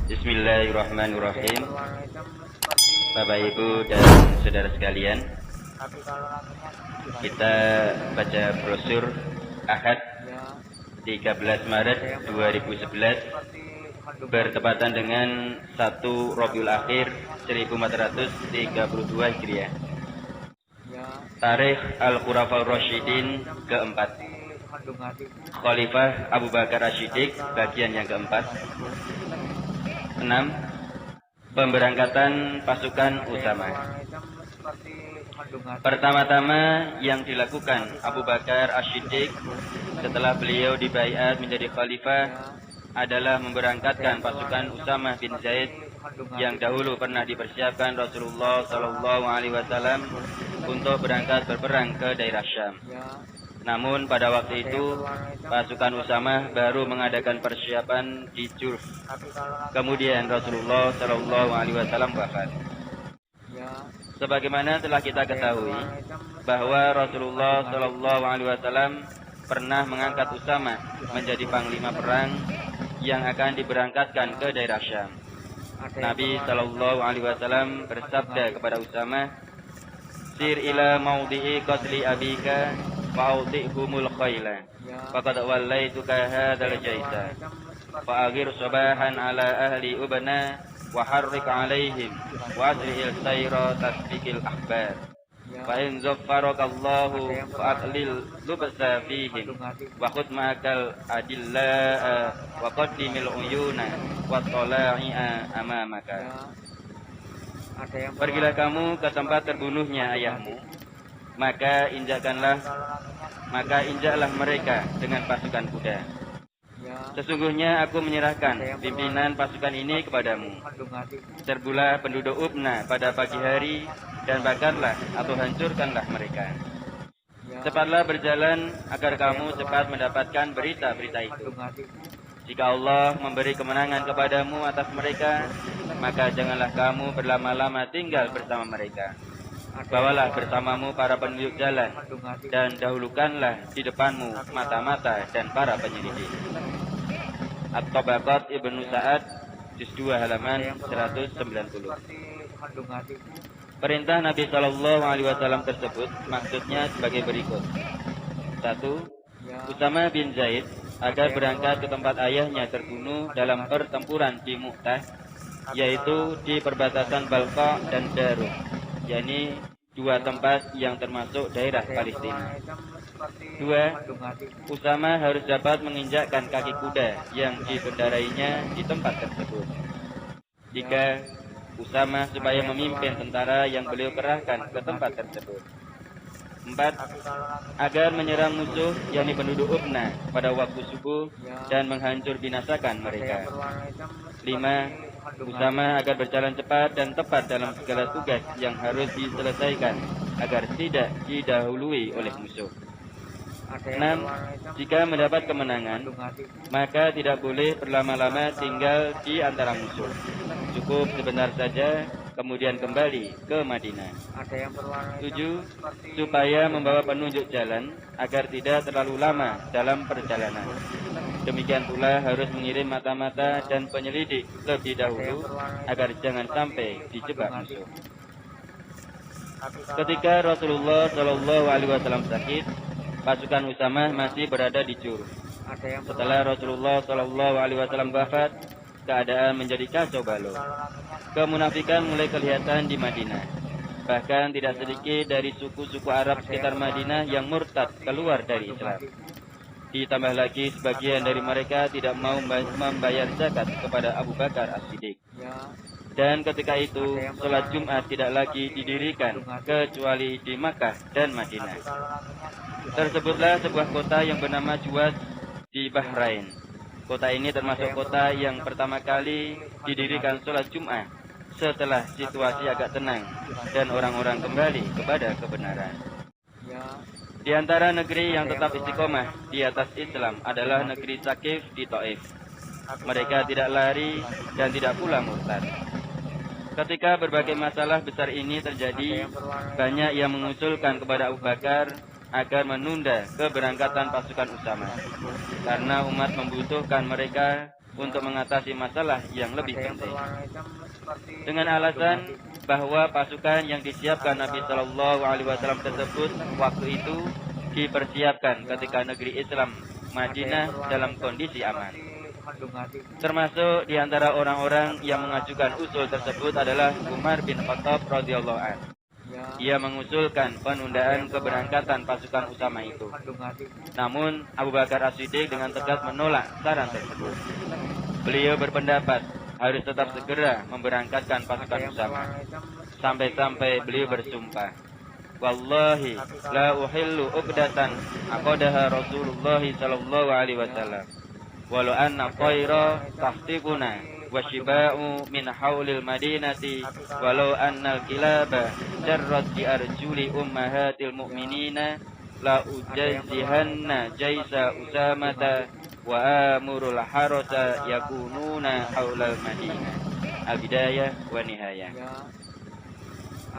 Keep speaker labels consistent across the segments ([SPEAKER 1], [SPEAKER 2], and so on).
[SPEAKER 1] Bismillahirrahmanirrahim. Bapak Ibu dan saudara sekalian, kita baca brosur Ahad 13 Maret 2011 bertepatan dengan 1 Rabiul Akhir 1432 Hijriah. Tarikh Al-Khulafaur Rasyidin keempat, Khalifah Abu Bakar As-Siddiq bagian yang keempat. 6. Pemberangkatan pasukan Usama. Pertama-tama yang dilakukan Abu Bakar As-Siddiq setelah beliau dibaiat menjadi khalifah adalah memberangkatkan pasukan Usama bin Zaid yang dahulu pernah dipersiapkan Rasulullah SAW untuk berangkat berperang ke daerah Syam. Namun pada waktu itu pasukan Usama baru mengadakan persiapan di Jurf. Kemudian Rasulullah SAW wafat. Sebagaimana telah kita ketahui bahwa Rasulullah SAW pernah mengangkat Usama menjadi panglima perang yang akan diberangkatkan ke daerah Syam. Nabi SAW bersabda kepada Usama, "Sir ila maudhi'i qatli abika fa'udhihumul khayla faqad wallaituka hadzal jaisa fa'aghir sabahan ala ahli ubna wa harrik alaihim wa asri'il sayra tasbiqil ahbar fa in zaffarakallahu fa'atlil lubsa fihim wa khudh ma'akal adilla wa qaddimil uyuna wa tala'i'a amamaka." Pergilah kamu ke tempat terbunuhnya ayahmu, maka injaklah mereka dengan pasukan kuda. Sesungguhnya aku menyerahkan pimpinan pasukan ini kepadamu. Serbulah penduduk Ubna pada pagi hari dan bakarlah atau hancurkanlah mereka. Cepatlah berjalan agar kamu cepat mendapatkan berita-berita itu. Jika Allah memberi kemenangan kepadamu atas mereka, maka janganlah kamu berlama-lama tinggal bersama mereka. Bawalah bersamamu para penunjuk jalan dan dahulukanlah di depanmu mata-mata dan para penyelidik. At-Tabaqat Ibnu Sa'ad juz 2 halaman 190. Perintah Nabi SAW tersebut maksudnya sebagai berikut. 1. Usama bin Zaid agar berangkat ke tempat ayahnya terbunuh dalam pertempuran di Mu'tah, yaitu di perbatasan Balqa dan Darum, yakni 2 tempat yang termasuk daerah Palestina. 2. Usama harus dapat menginjakkan kaki kuda yang dikendarainya di tempat tersebut. 3. Usama supaya memimpin tentara yang beliau kerahkan ke tempat tersebut. 4. Agar menyerang musuh yakni penduduk Ubna pada waktu subuh dan menghancur binasakan mereka. 5. Usama agar berjalan cepat dan tepat dalam segala tugas yang harus diselesaikan agar tidak didahului oleh musuh. 6. Jika mendapat kemenangan, maka tidak boleh berlama-lama tinggal di antara musuh. Cukup sebentar saja, kemudian kembali ke Madinah. 7. Supaya membawa penunjuk jalan agar tidak terlalu lama dalam perjalanan. Demikian pula harus mengirim mata-mata dan penyelidik lebih dahulu agar jangan sampai dijebak musuh. Ketika Rasulullah SAW sakit, pasukan Usama masih berada di Jurf. Setelah Rasulullah SAW wafat, keadaan menjadi kacau balau. Kemunafikan mulai kelihatan di Madinah. Bahkan tidak sedikit dari suku-suku Arab sekitar Madinah yang murtad keluar dari Islam. Ditambah lagi sebagian dari mereka tidak mau membayar zakat kepada Abu Bakar As-Siddiq. Dan ketika itu, sholat Jumat tidak lagi didirikan kecuali di Makkah dan Madinah. Tersebutlah sebuah kota yang bernama Juwas di Bahrain. Kota ini termasuk kota yang pertama kali didirikan sholat Jumat setelah situasi agak tenang dan orang-orang kembali kepada kebenaran. Di antara negeri yang tetap istiqomah di atas Islam adalah negeri Sakif di Taif. Mereka tidak lari dan tidak pula murtad. Ketika berbagai masalah besar ini terjadi, banyak yang mengusulkan kepada Abu Bakar agar menunda keberangkatan pasukan Usama, karena umat membutuhkan mereka untuk mengatasi masalah yang lebih penting. Dengan alasan bahwa pasukan yang disiapkan Nabi Shallallahu Alaihi Wasallam tersebut waktu itu dipersiapkan ketika negeri Islam Madinah dalam kondisi aman. Termasuk di antara orang-orang yang mengajukan usul tersebut adalah Umar bin Khattab radhiyallahu anhu. Ia mengusulkan penundaan keberangkatan pasukan Usama itu. Namun Abu Bakar As-Siddiq dengan tegas menolak saran tersebut. Beliau berpendapat harus tetap segera memberangkatkan pasukan Usama. Sampai-sampai beliau bersumpah, wallahi la uhillu uqdatan aqadaha Rasulullah sallallahu alaihi wasallam. Walau anna tayra tahtiquna wa shiba'u min haulil madinati walau annal kilaba jarrat bi arjuli ummahatil mu'minina la ujazzihanna jaisa usamata wa amurul harasa yakununa haulal madinah. Al-Bidayah wa Nihayah.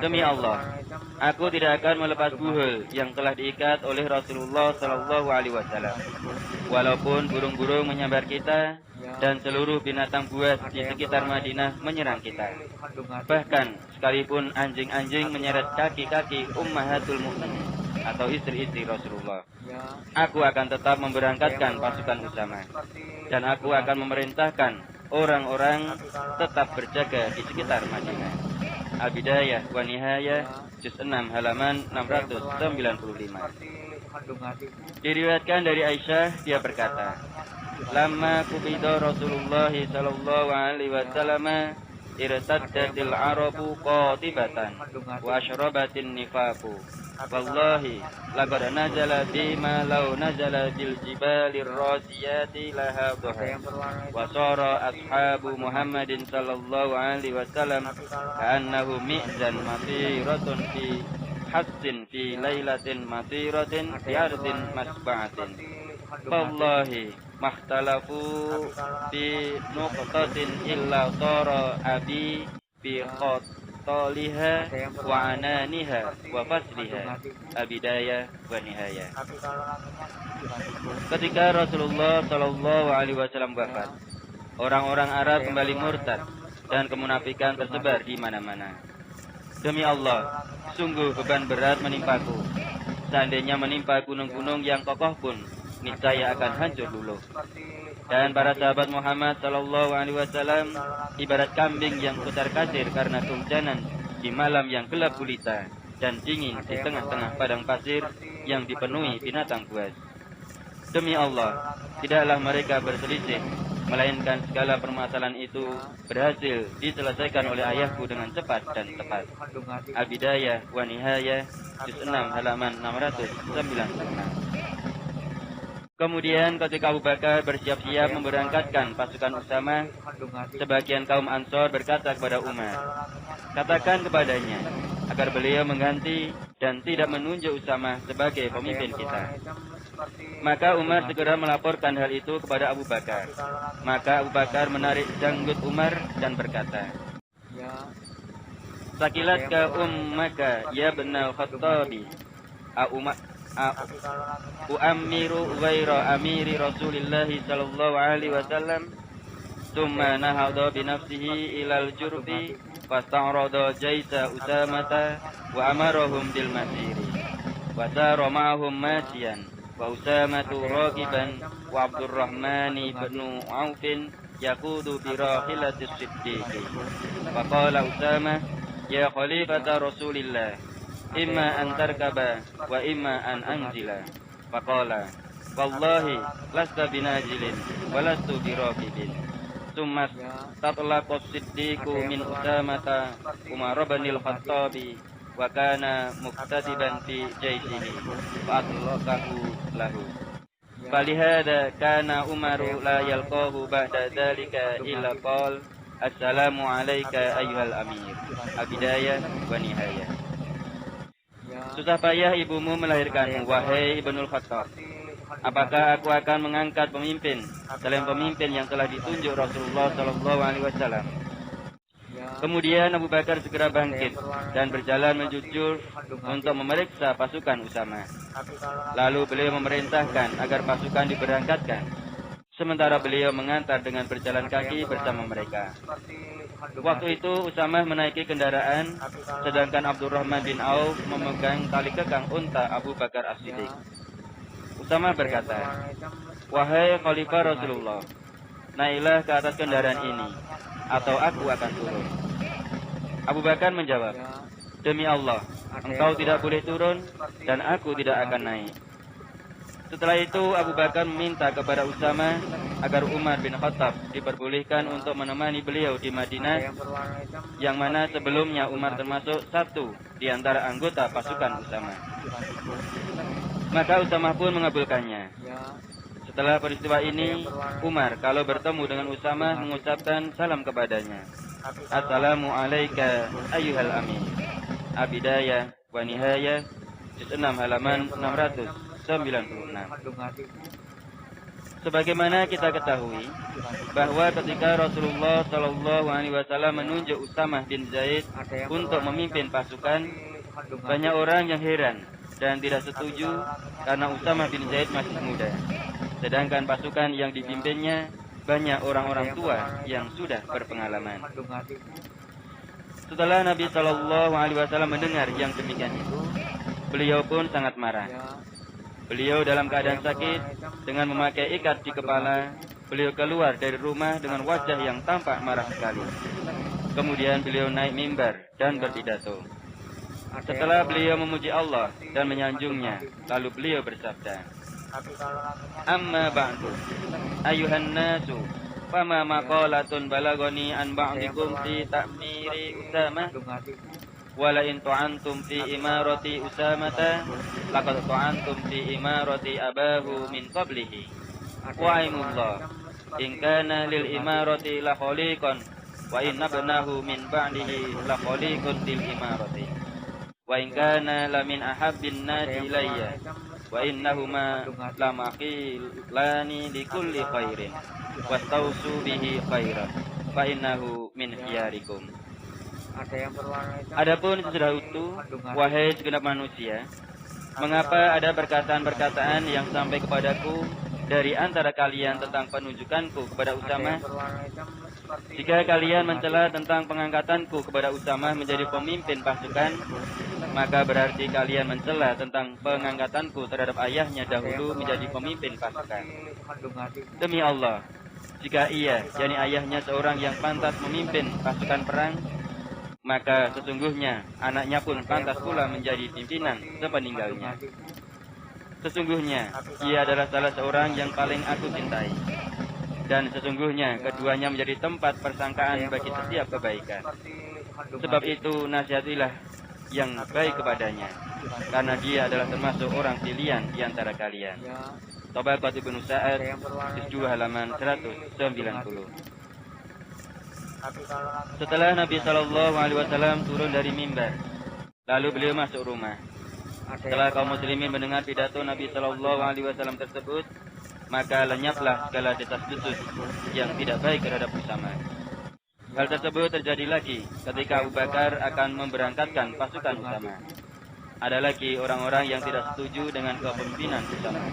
[SPEAKER 1] Demi Allah, aku tidak akan melepas buhul yang telah diikat oleh Rasulullah Sallallahu Alaihi Wasallam. Walaupun burung-burung menyambar kita dan seluruh binatang buas di sekitar Madinah menyerang kita. Bahkan sekalipun anjing-anjing menyeret kaki-kaki ummahatul mu'minin atau istri-istri Rasulullah, aku akan tetap memberangkatkan pasukan Usama. Dan aku akan memerintahkan orang-orang tetap berjaga di sekitar Madinah. Al-Bidayah wa Nihayah, juz 6 halaman 695. Diriwayatkan dari Aisyah, dia berkata, "Lamma qubida Rasulullah sallallahu alaihi wasallam irtaddatil arabu qatibatan wa asyrabatin nifaqu. Wallahi laqad nazala bima law nazala bil jibalir rasiyati laha dhuha. Wa sara ashabu Muhammadin sallallahu alaihi wasallam ka'annahu mi'zan matiratun fi hassin fi lailatin matiratin fi ardin masba'atin. Wallahi makhtalafu fi nuqtatin illa tara abi bi taliha wa ananiha wa fasliha." Al-Bidayah wa Nihayah. Ketika Rasulullah Shallallahu Alaihi Wasallam wafat, orang-orang Arab kembali murtad dan kemunafikan tersebar di mana-mana. Demi Allah, sungguh beban berat menimpaku. Seandainya menimpa gunung-gunung yang kokoh pun, niscaya akan hancur luluh. Dan para sahabat Muhammad Sallallahu Alaihi Wasallam ibarat kambing yang putar kasir karena kehujanan di malam yang gelap gulita dan dingin di tengah-tengah padang pasir yang dipenuhi binatang buas. Demi Allah, tidaklah mereka berselisih, melainkan segala permasalahan itu berhasil diselesaikan oleh ayahku dengan cepat dan tepat. Al-Bidayah wa Nihayah, juz 6 halaman 696. Kemudian ketika Abu Bakar bersiap-siap memberangkatkan pasukan Usama, sebagian kaum Ansor berkata kepada Umar, "Katakan kepadanya agar beliau mengganti dan tidak menunjuk Usama sebagai pemimpin kita." Maka Umar segera melaporkan hal itu kepada Abu Bakar. Maka Abu Bakar menarik janggut Umar dan berkata, "Sakilatka ummaka ya ibnal Khattabi, uammiru ghaira amiri Rasulillahi sallallahu alaihi wasallam." Thumma nahadha binafsihi ilal jurfi fasta'rada jaisa Usamata wa amarahum bil masiri wa sara ma'ahum masiyan wa Usamatu raqiban wa Abdurrahman ibn Auf yaqudu bi rahilatis siddiqi. Fa qala Usama, "Ya khalifata Rasulillah, imma an tarkaba wa imma an anzila." Faqala, "Wallahi lasta binajilin wa lastu biraqibin." Summa tatlaqa as-siddiqu min Usamata Umar bin al-Khattabi wa kana muktatiban fi jaisihi fa atlaqahu lahu. Falihada kana Umaru la yalqahu ba'da dhalika illa qala, "Assalamu alayka ayyuhal amir." Al-Bidayah wa Nihayah. Susah payah ibumu melahirkanmu, wahai Ibnul Khattab. Apakah aku akan mengangkat pemimpin selain pemimpin yang telah ditunjuk Rasulullah Sallallahu Alaihi Wasallam? Kemudian Abu Bakar segera bangkit dan berjalan menjujur untuk memeriksa pasukan Usama. Lalu beliau memerintahkan agar pasukan diberangkatkan. sementara beliau mengantar dengan berjalan kaki bersama mereka. Waktu itu Usamah menaiki kendaraan, sedangkan Abdurrahman bin Auf memegang tali kekang unta Abu Bakar As-Siddiq. Usamah berkata, "Wahai Khalifah Rasulullah, naiklah ke atas kendaraan ini, atau aku akan turun." Abu Bakar menjawab, "Demi Allah, engkau tidak boleh turun, dan aku tidak akan naik." Setelah itu Abu Bakar meminta kepada Usamah agar Umar bin Khattab diperbolehkan untuk menemani beliau di Madinah, yang mana sebelumnya Umar termasuk satu di antara anggota pasukan Usamah. Maka Usamah pun mengabulkannya. Setelah peristiwa ini, Umar kalau bertemu dengan Usamah mengucapkan salam kepadanya. "Assalamu alayka ayyuhal amin." Abidayah wa Nihayah, juz 6 halaman 696. Sebagaimana kita ketahui bahwa ketika Rasulullah Shallallahu Alaihi Wasallam menunjuk Usamah bin Zaid untuk memimpin pasukan, banyak orang yang heran dan tidak setuju karena Usamah bin Zaid masih muda, sedangkan pasukan yang dipimpinnya banyak orang-orang tua yang sudah berpengalaman. Setelah Nabi Shallallahu Alaihi Wasallam mendengar yang demikian itu, beliau pun sangat marah. Beliau dalam keadaan sakit, dengan memakai ikat di kepala, beliau keluar dari rumah dengan wajah yang tampak marah sekali. Kemudian beliau naik mimbar dan berpidato. Setelah beliau memuji Allah dan menyanjungnya, lalu beliau bersabda, "Amma ba'du, ayuhan nasu, fama maqalatun balagoni an ba'dikum fi ta'miri Usamah, wala in tu'antum fi imarati Usamata, laqad tu'antum fi imarati abahu min qablihi. Wa aimullah, in kana lil imarati la khaliqan, wa inna ibnahu min ba'dihi la khaliqun lil imarati. Wa in kana la min ahabbin nasi ilayya, wa innahuma la maqilani li kulli khairin, wastausu bihi khairan, fa innahu min khiyarikum." Adapun sesudah itu, wahai segenap manusia, mengapa ada perkataan-perkataan yang sampai kepadaku dari antara kalian tentang penunjukanku kepada Usamah? Jika kalian mencela tentang pengangkatanku kepada Usamah menjadi pemimpin pasukan, maka berarti kalian mencela tentang pengangkatanku terhadap ayahnya dahulu menjadi pemimpin pasukan. Demi Allah, jika ia, yakni ayahnya seorang yang pantas memimpin pasukan perang, maka sesungguhnya anaknya pun pantas pula menjadi pimpinan sepeninggalnya. Sesungguhnya ia adalah salah seorang yang paling aku cintai, dan sesungguhnya keduanya menjadi tempat persangkaan bagi setiap kebaikan. Sebab itu nasihatilah yang baik kepadanya, karena dia adalah termasuk orang pilihan di antara kalian. Tabaqat Ibnu Sa'ad, juz 2 halaman 190. Setelah Nabi Shallallahu Alaihi Wasallam turun dari mimbar, lalu beliau masuk rumah. Setelah kaum muslimin mendengar pidato Nabi Shallallahu Alaihi Wasallam tersebut, maka lenyaplah segala desas-desus yang tidak baik terhadap Usamah. Hal tersebut terjadi lagi ketika Abu Bakar akan memberangkatkan pasukan Usamah. Ada lagi orang-orang yang tidak setuju dengan kepemimpinan Usamah,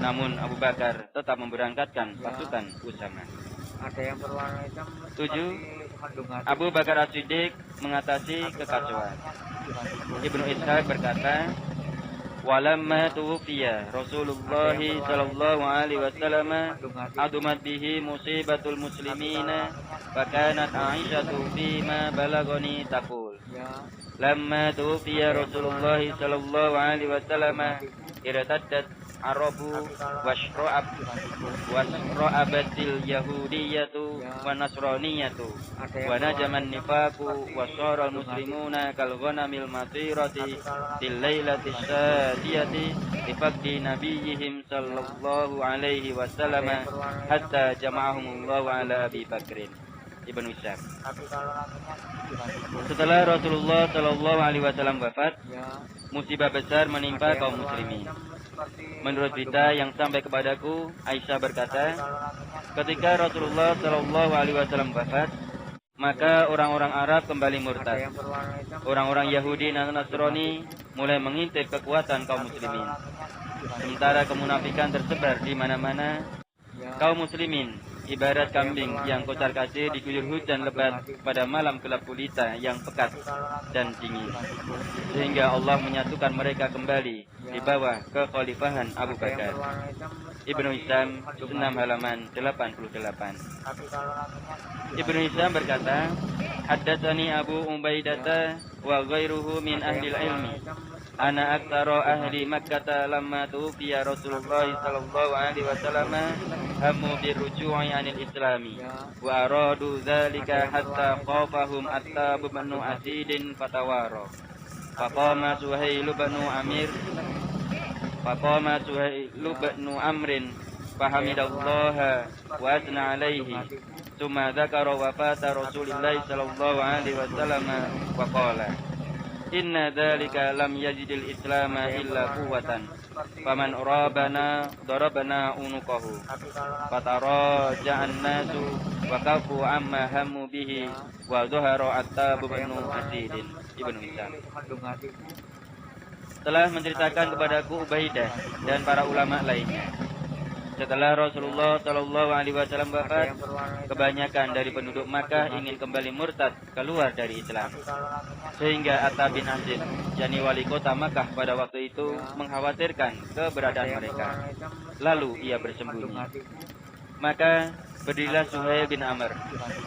[SPEAKER 1] namun Abu Bakar tetap memberangkatkan pasukan Usamah. 7. Abu Bakar As-Siddiq mengatasi kekacauan. Ibnu Ishaq berkata, "Walamma tuwfiya Rasulullah sallallahu alaihi wasallam adumat bihi musibatul muslimina, fa kanat Aisyatu fima balagani taqul, lamma tuwfiya Rasulullah sallallahu alaihi wasallam irtaddat Arabu wasra'abatil yahudiyatu wa nasraniyatu wa najaman nifaku wa saral muslimuna kal ghanamil matirati til lailati syadiyati ifaqdi nabiyihim sallallahu alaihi wasallam hatta jama'ahumullahu ala Abi Bakrin." Ibnu Ishaq. Setelah Rasulullah sallallahu alaihi wasallam wafat, musibah besar menimpa kaum muslimin. Menurut berita yang sampai kepadaku, Aisyah berkata, ketika Rasulullah Shallallahu Alaihi Wasallam wafat, maka orang-orang Arab kembali murtad. Orang-orang Yahudi dan Nasrani mulai mengintip kekuatan kaum muslimin. Sementara kemunafikan tersebar di mana-mana, Kaum muslimin ibarat kambing yang kocar-kacir diguyur hujan lebat pada malam gelap gulita yang pekat dan dingin, sehingga Allah menyatukan mereka kembali di bawah kekhalifahan Abu Bakar. Ibnu Hisham 6 halaman 88. Ibnu Hisham berkata, haddatsani Abu Ubaidah wa ghairuhu min ahli ilmi ana aktsara ahli Makkah lamma tufiya Rasulullah sallallahu alaihi wasallam hammu birruju'i 'anil islami wa aradu dzalika hatta khafahum Attab bin Asidin fatawara faqama Suhail bin Amrin fahamidallaha wa asna alaihi thumma dzakara wafata Rasulillah sallallahu alaihi wasallam wa qala inna dzalika lam yajidil islama illa quwwatan faman urabana darabna unuqahu fatara ja'an nasu wa kafu amma hammu bihi wa dhahara Attab bin Asidin. Ibnu Hisham telah menceritakan kepadaku Ubaidah dan para ulama lainnya, setelah Rasulullah Shallallahu Alaihi Wasallam wafat, kebanyakan dari penduduk Makkah ingin kembali murtad keluar dari Islam, sehingga Attab bin Asid, yakni wali kota Makkah pada waktu itu, mengkhawatirkan keberadaan mereka. Lalu ia bersembunyi. Maka berdirilah Suhail bin Amr.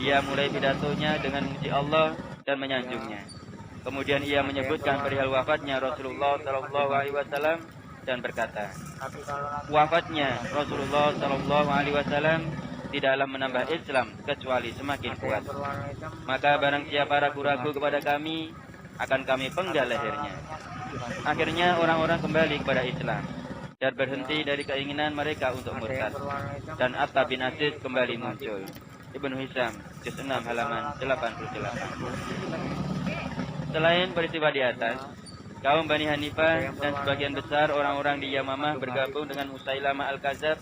[SPEAKER 1] Dia mulai pidatonya dengan memuji Allah dan menyanjungnya. Kemudian ia menyebutkan perihal wafatnya Rasulullah Shallallahu Alaihi Wasallam dan berkata, wafatnya Rasulullah Shallallahu Alaihi Wasallam tidaklah menambah Islam kecuali semakin kuat. Maka barang siapa ragu-ragu kepada kami, akan kami penggal lehernya. Akhirnya orang-orang kembali kepada Islam dan berhenti dari keinginan mereka untuk murtad. Dan Attab bin Asid kembali muncul. Ibnu Hisham juz 6 halaman 88. Selain peristiwa di atas, kaum Bani Hanifah dan sebagian besar orang-orang di Yamamah bergabung dengan Musailamah Al-Kadzab,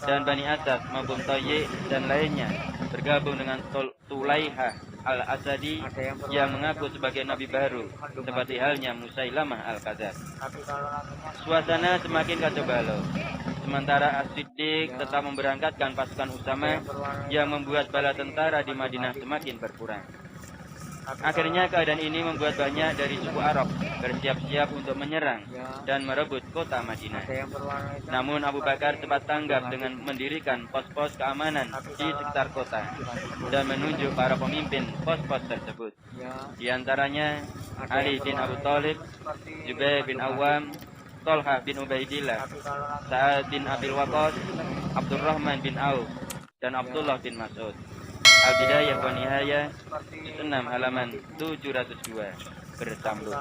[SPEAKER 1] dan Bani Asad maupun Thayy dan lainnya bergabung dengan Tulaihah Al-Asadi yang mengaku sebagai nabi baru, seperti halnya Musailamah Al-Kadzab. Suasana semakin kacau balau. Sementara As-Siddiq tetap memberangkatkan pasukan Usamah yang membuat bala tentara di Madinah semakin berkurang. Akhirnya keadaan ini membuat banyak dari suku Arab bersiap-siap untuk menyerang dan merebut kota Madinah. Namun Abu Bakar cepat tanggap dengan mendirikan pos-pos keamanan di sekitar kota dan menunjuk para pemimpin pos-pos tersebut. Di antaranya Ali bin Abu Thalib, Jubair bin Awam, Thalhah bin Ubaidillah, Sa'ad bin Abil Waqqas, Abdurrahman bin Auf, dan Abdullah bin Mas'ud. Al-Bidayah wa Nihayah 6 halaman 702 bersambung.